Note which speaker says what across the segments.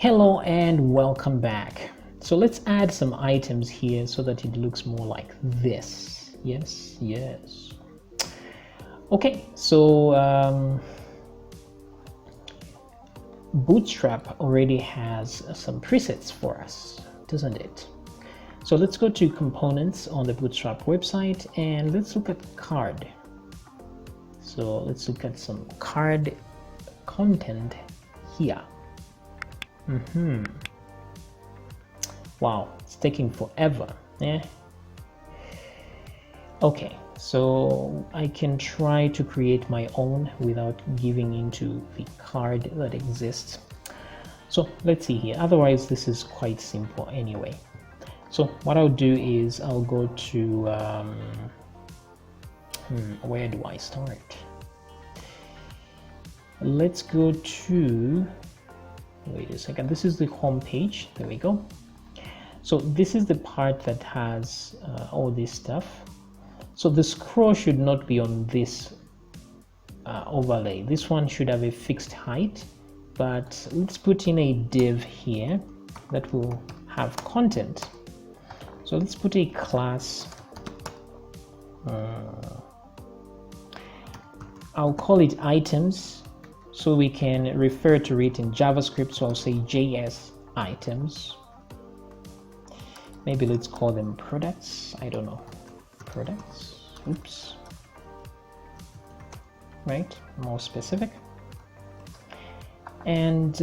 Speaker 1: Hello and welcome back. So let's add some items here so that it looks more like this. Yes. Okay, so Bootstrap already has some presets for us, doesn't it? So let's go to components on the Bootstrap website and let's look at card. So let's look at some card content here. Wow, it's taking forever. Okay, so I can try to create my own without giving into the card that exists. So let's see here. Otherwise, this is quite simple anyway. So what I'll do is I'll go to where do I start? Let's go to, wait a second, this is the home page. There we go. So this is the part that has all this stuff. So the scroll should not be on this overlay. This one should have a fixed height, but let's put in a div here that will have content. So let's put a class, I'll call it items so we can refer to it in JavaScript. So I'll say JS items. Maybe let's call them products. I don't know. Products. Oops. Right, more specific. And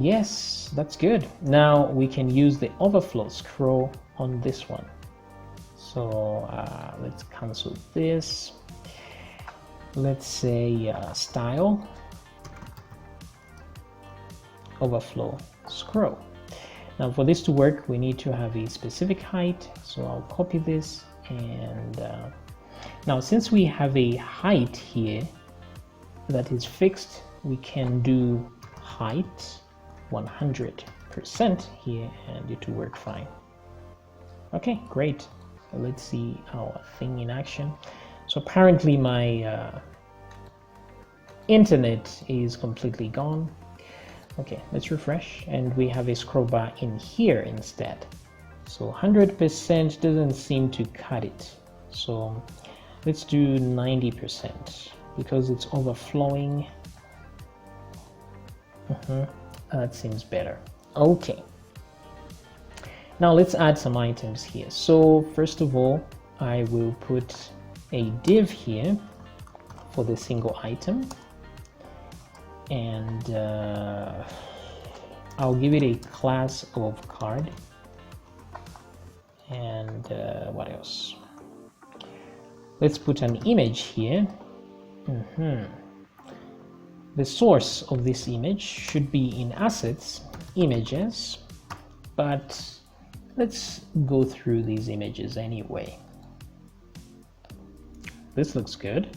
Speaker 1: yes, that's good. Now we can use the overflow scroll on this one. So let's cancel this. Let's say style overflow scroll. Now for this to work, we need to have a specific height. So I'll copy this and now since we have a height here that is fixed, we can do height 100% here and it will work fine. Okay, great. So let's see our thing in action. So apparently my internet is completely gone. Okay, let's refresh and we have a scroll bar in here instead. So 100% doesn't seem to cut it. So let's do 90% because it's overflowing. That seems better. Okay. Now let's add some items here. So first of all, I will put a div here for the single item. And I'll give it a class of card. And what else? Let's put an image here. The source of this image should be in assets, images, but let's go through these images anyway. This looks good.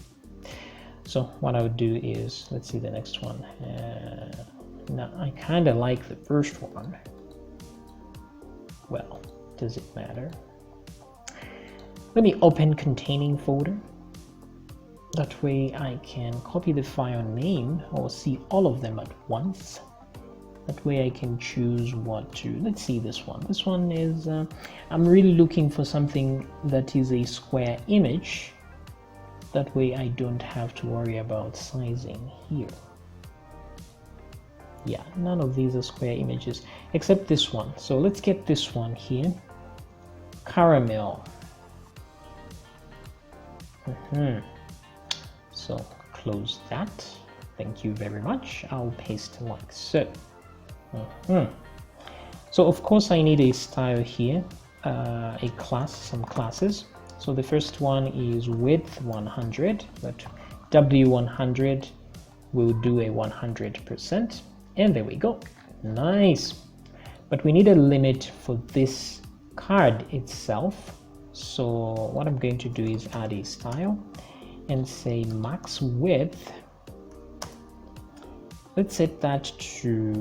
Speaker 1: So what I would do is, let's see the next one. Now I kind of like the first one. Well, does it matter? Let me open containing folder. That way I can copy the file name or see all of them at once. That way I can choose what to, let's see this one. This one is, I'm really looking for something that is a square image. That way I don't have to worry about sizing here. Yeah, none of these are square images except this one. So let's get this one here. Caramel. So close that. Thank you very much. I'll paste like so. So of course I need a style here, a class, some classes. So the first one is width 100, but W100 will do a 100%. And there we go. Nice. But we need a limit for this card itself. So what I'm going to do is add a style and say max width. Let's set that to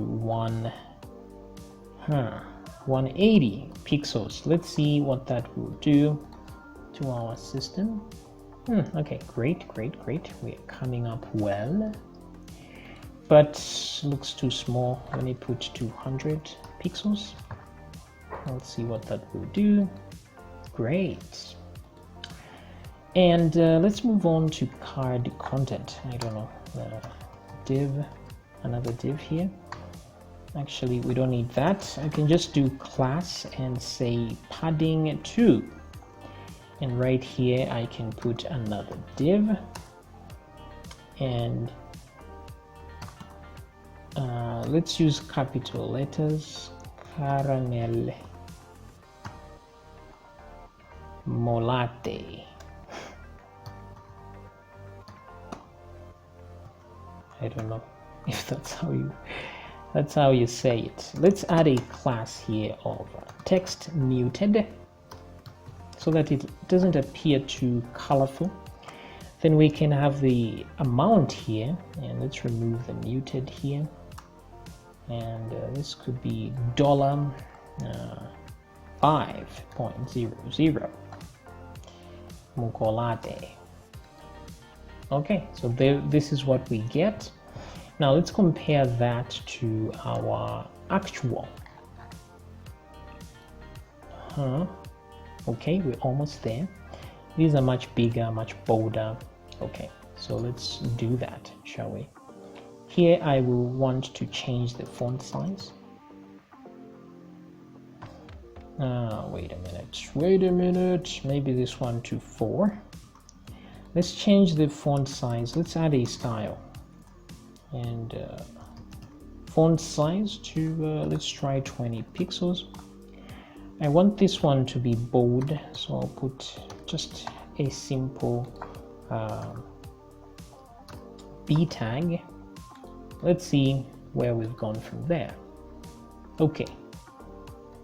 Speaker 1: 180 pixels. Let's see what that will do to our system. Okay, great. We are coming up well. but looks too small. Let me put 200 pixels. Let's see what that will do. Great. And let's move on to card content. I don't know, div, another div here. Actually, we don't need that. I can just do class and say padding 2. And right here, I can put another div. And let's use capital letters. Caramel Molate. I don't know if that's how you say it. Let's add a class here of text muted so that it doesn't appear too colorful. Then we can have the amount here, and let's remove the muted here. And this could be $5.00 Mukolate. Okay, so this is what we get. Now let's compare that to our actual. Okay, we're almost there. These are much bigger, much bolder. Okay, so let's do that, shall we? Here I will want to change the font size. Wait a minute, maybe this one to 4. Let's change the font size. Let's add a style and font size to let's try 20 pixels. I want this one to be bold, so I'll put just a simple B tag. Let's see where we've gone from there. Okay,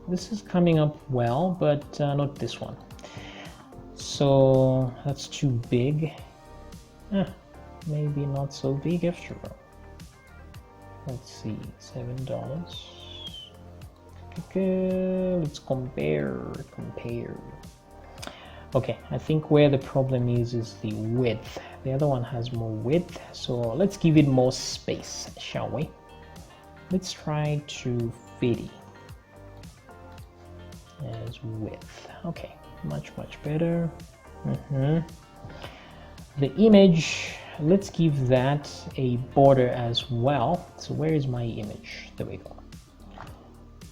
Speaker 1: this is coming up well, but not this one. So that's too big. Maybe not so big after all. Let's see, $7. Let's compare. Okay, I think where the problem is the width. The other one has more width, so let's give it more space, shall we? Let's try 250 as width. Okay, much better. The image, let's give that a border as well. So where is my image? There we go.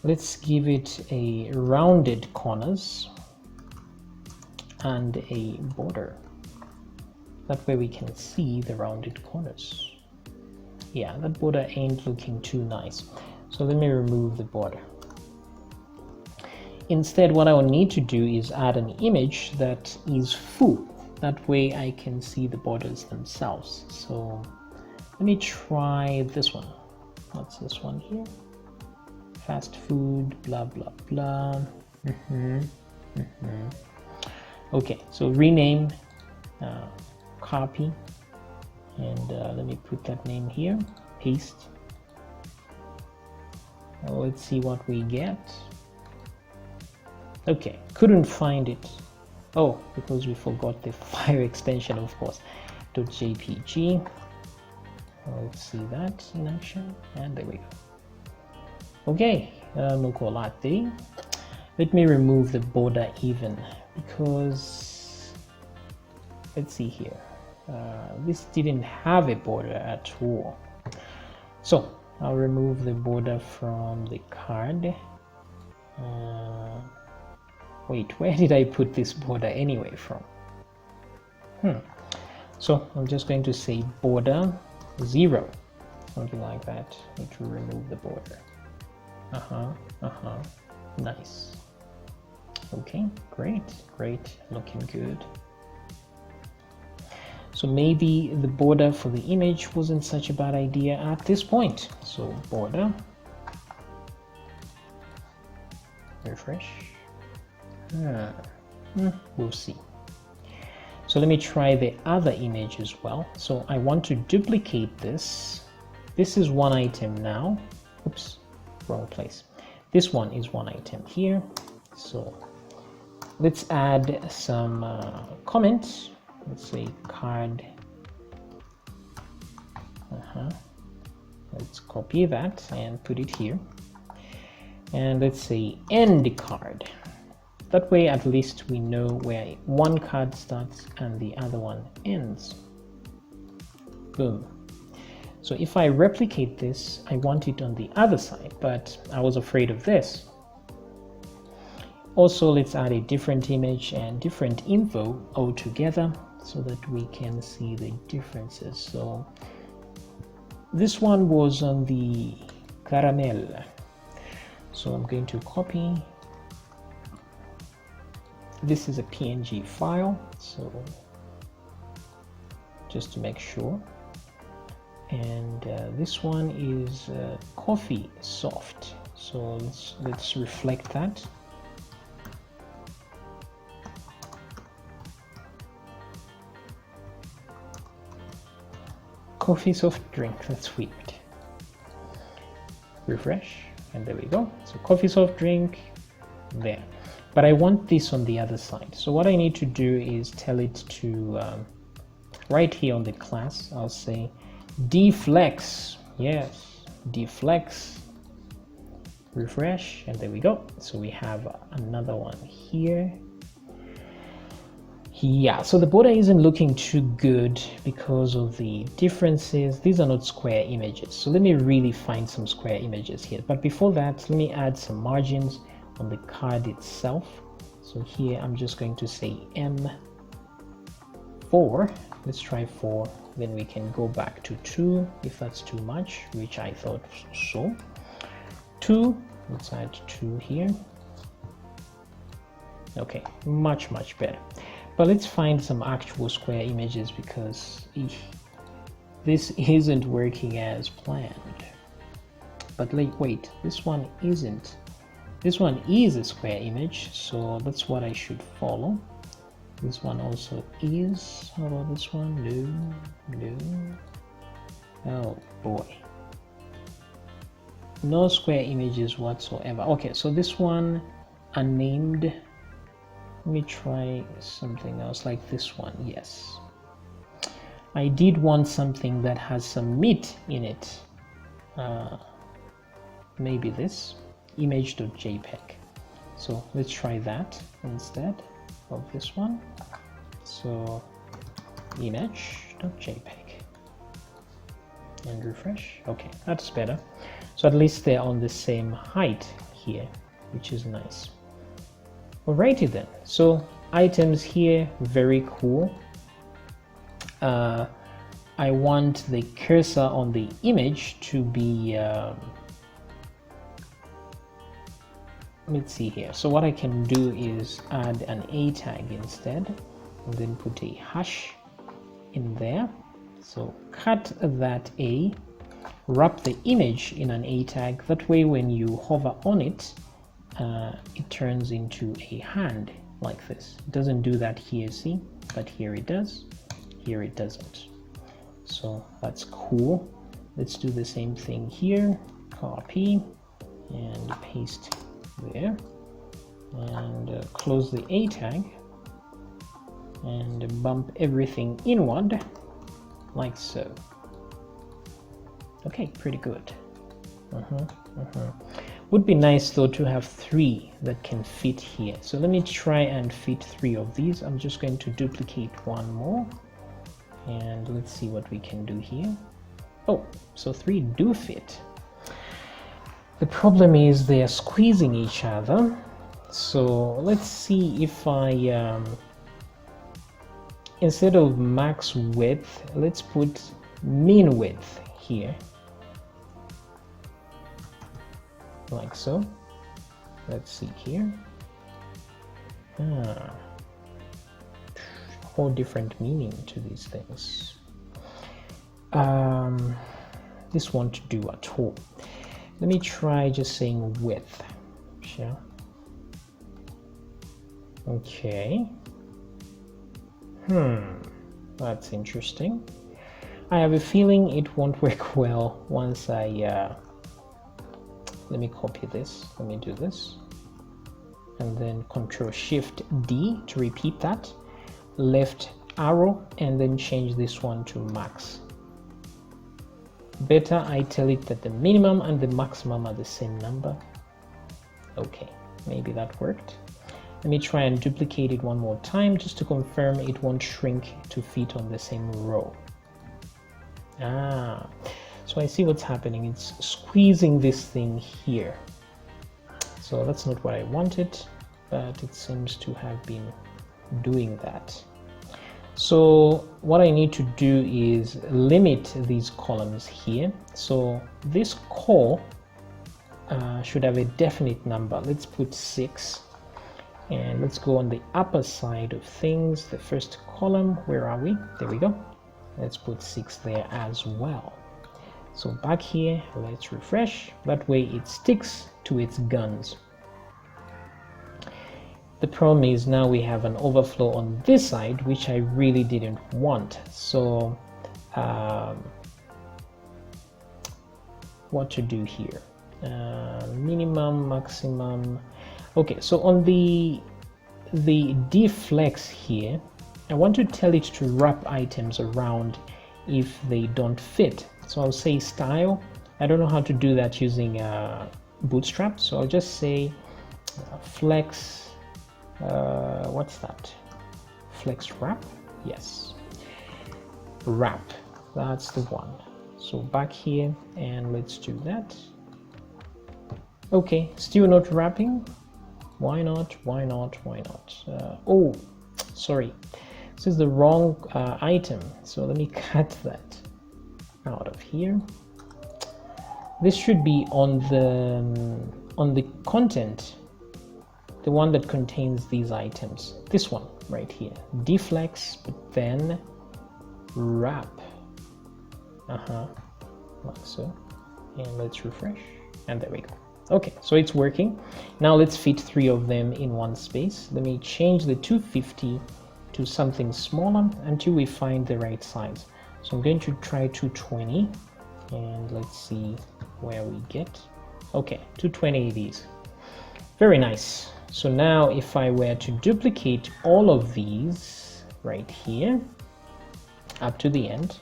Speaker 1: Let's give it a rounded corners and a border. That way we can see the rounded corners. Yeah, that border ain't looking too nice. So let me remove the border. Instead, what I will need to do is add an image that is full. That way I can see the borders themselves. So let me try this one. What's this one here? Fast food, blah, blah, blah. Okay, so rename, copy, and let me put that name here, paste. Let's see what we get. Okay, couldn't find it. Oh, because we forgot the file extension, of course. .jpg. Let's see that in action, and there we go. Okay, Mukolate. Let me remove the border even, because let's see here. This didn't have a border at all. So I'll remove the border from the card. Wait, where did I put this border anyway from? So I'm just going to say border 0, something like that. Need to remove the border. Nice. Okay, great, looking good. So maybe the border for the image wasn't such a bad idea at this point. So border, refresh. We'll see. So let me try the other image as well. So I want to duplicate this. This is one item now. Oops, wrong place. This one is one item here. So let's add some comments. Let's say card. let's copy that and put it here. And let's say end card. That way at least we know where one card starts and the other one ends. Boom. So if I replicate this, I want it on the other side, but I was afraid of this. Also, let's add a different image and different info all together so that we can see the differences. So this one was on the caramel. So I'm going to copy. This is a PNG file, so just to make sure. And this one is coffee soft. So let's reflect that. Coffee soft drink, that's weird. Refresh, and there we go. So coffee soft drink there. But I want this on the other side. So what I need to do is tell it to, right here on the class, I'll say deflex. Yes, deflex. Refresh, and there we go. So we have another one here. Yeah, so the border isn't looking too good because of the differences. These are not square images. So let me really find some square images here. But before that, let me add some margins on the card itself. So here I'm just going to say M4. Let's try 4. Then we can go back to 2 if that's too much, which I thought so. 2. Let's add 2 here. Okay, much better. But let's find some actual square images because this isn't working as planned. But wait, this one isn't. This one is a square image, so that's what I should follow. This one also is. How about this one? No. Oh boy. No square images whatsoever. Okay, so this one unnamed. Let me try something else like this one. Yes, I did want something that has some meat in it. Maybe this image.jpg. So let's try that instead of this one. So image.jpg and refresh. Okay, that's better. So at least they're on the same height here, which is nice. Alrighty then, so items here, very cool. I want the cursor on the image to be, let's see here. So what I can do is add an A tag instead, and then put a hash in there. So cut that A, wrap the image in an A tag. That way when you hover on it, it turns into a hand like this. It doesn't do that here, see, but here it does, here it doesn't. So that's cool. Let's do the same thing here. Copy and paste there, and close the A tag and bump everything inward like so. Okay, pretty good. Would be nice though to have 3 that can fit here. So let me try and fit 3 of these. I'm just going to duplicate one more and let's see what we can do here. Oh, so 3 do fit. The problem is they are squeezing each other. So let's see if I instead of max width, let's put min width here. Like so. Let's see here. Whole different meaning to these things. This won't do at all. Let me try just saying width. Sure. Okay. That's interesting. I have a feeling it won't work well once I let me copy this. Let me do this. And then Ctrl-Shift-D to repeat that. Left arrow and then change this one to max. better I tell it that the minimum and the maximum are the same number. Okay, maybe that worked. Let me try and duplicate it one more time just to confirm it won't shrink to fit on the same row. So I see what's happening. It's squeezing this thing here. So that's not what I wanted, but it seems to have been doing that. So what I need to do is limit these columns here. So this core should have a definite number. Let's put 6. And let's go on the upper side of things. The first column, where are we? There we go. Let's put 6 there as well. So back here, let's refresh. That way it sticks to its guns. The problem is now we have an overflow on this side, which I really didn't want. So what to do here? Minimum, maximum. Okay, so on the deflex here, I want to tell it to wrap items around if they don't fit. So I'll say style. I don't know how to do that using Bootstrap, so I'll just say flex. What's that? Flex wrap? Yes. Wrap. That's the one. So back here, and let's do that. Okay, still not wrapping. Why not? Why not? Why not? Oh, sorry. This is the wrong item. So let me cut that out of here. This should be on the content, the one that contains these items. This one right here. Deflex, but then wrap. Like so. And let's refresh. And there we go. Okay, so it's working. Now let's fit 3 of them in one space. Let me change the 250 to something smaller until we find the right size. So I'm going to try 220 and let's see where we get. Okay, 220 it is. Very nice. So now if I were to duplicate all of these right here up to the end,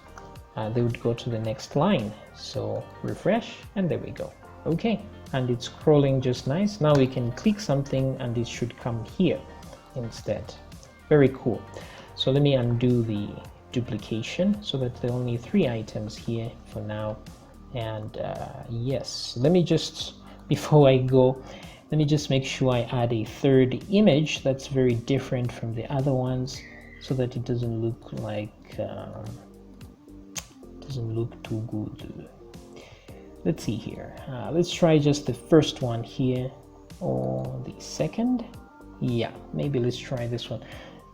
Speaker 1: they would go to the next line. So refresh and there we go. Okay, and it's scrolling just nice. Now we can click something and it should come here instead. Very cool. So let me undo the duplication so that there are only 3 items here for now. And yes, let me just, before I go, let me just make sure I add a 3rd image that's very different from the other ones so that it doesn't look like doesn't look too good. Let's see here. Let's try just the first one here, or the second. Yeah, maybe let's try this one.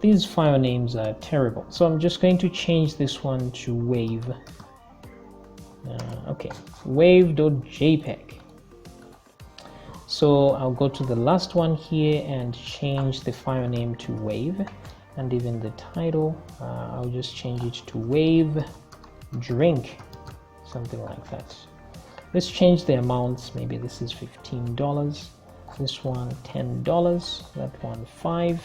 Speaker 1: These file names are terrible, so I'm just going to change this one to wave. Okay, wave.jpg. So I'll go to the last one here and change the file name to wave, and even the title, I'll just change it to wave drink, something like that. Let's change the amounts. Maybe this is $15, this one $10, that one $5,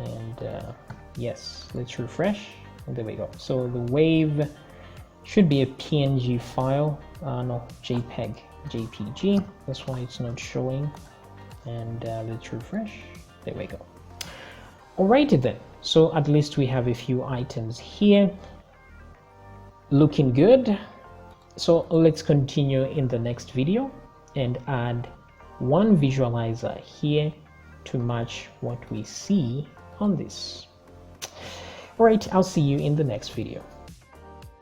Speaker 1: and yes, let's refresh, and there we go. So the wave should be a PNG file, no, JPG, that's why it's not showing, and let's refresh, there we go. Alrighty then, so at least we have a few items here, looking good. So let's continue in the next video and add one visualizer here to match what we see on this. All right, I'll see you in the next video.